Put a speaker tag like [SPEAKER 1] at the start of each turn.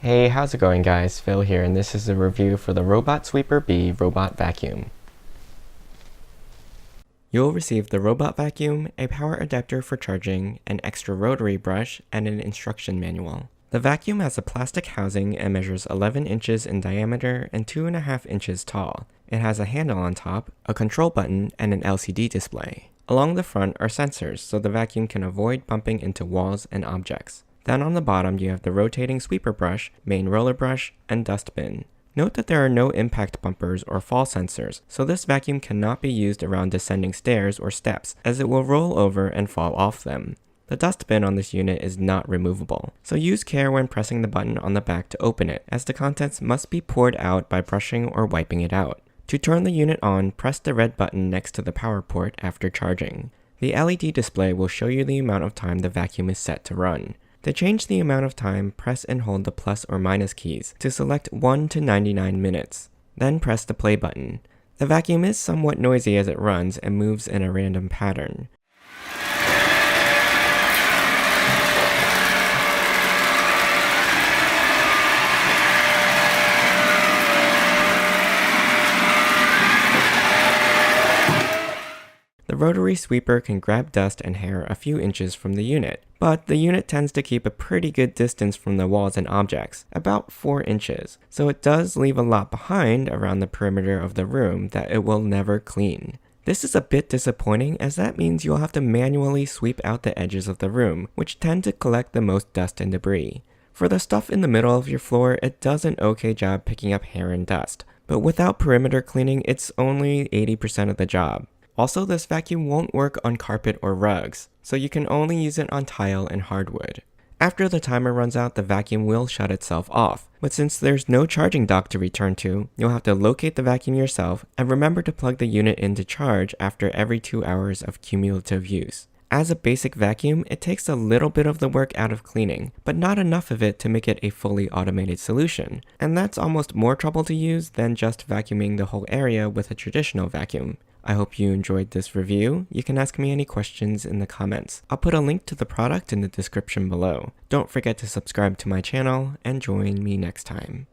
[SPEAKER 1] Hey, how's it going guys? Phil here, and this is a review for the Robot Sweeper B Robot Vacuum. You'll receive the Robot Vacuum, a power adapter for charging, an extra rotary brush, and an instruction manual. The vacuum has a plastic housing and measures 11 inches in diameter and 2.5 inches tall. It has a handle on top, a control button, and an LCD display. Along the front are sensors so the vacuum can avoid bumping into walls and objects. Then on the bottom you have the rotating sweeper brush, main roller brush, and dustbin. Note that there are no impact bumpers or fall sensors, so this vacuum cannot be used around descending stairs or steps as it will roll over and fall off them. The dustbin on this unit is not removable, so use care when pressing the button on the back to open it, as the contents must be poured out by brushing or wiping it out. To turn the unit on, press the red button next to the power port after charging. The LED display will show you the amount of time the vacuum is set to run. To change the amount of time, press and hold the plus or minus keys to select 1 to 99 minutes. Then press the play button. The vacuum is somewhat noisy as it runs and moves in a random pattern. The rotary sweeper can grab dust and hair a few inches from the unit, but the unit tends to keep a pretty good distance from the walls and objects, about 4 inches, so it does leave a lot behind around the perimeter of the room that it will never clean. This is a bit disappointing as that means you'll have to manually sweep out the edges of the room, which tend to collect the most dust and debris. For the stuff in the middle of your floor, it does an okay job picking up hair and dust, but without perimeter cleaning, it's only 80% of the job. Also, this vacuum won't work on carpet or rugs, so you can only use it on tile and hardwood. After the timer runs out, the vacuum will shut itself off, but since there's no charging dock to return to, you'll have to locate the vacuum yourself and remember to plug the unit in to charge after every 2 hours of cumulative use. As a basic vacuum, it takes a little bit of the work out of cleaning, but not enough of it to make it a fully automated solution, and that's almost more trouble to use than just vacuuming the whole area with a traditional vacuum. I hope you enjoyed this review. You can ask me any questions in the comments. I'll put a link to the product in the description below. Don't forget to subscribe to my channel and join me next time.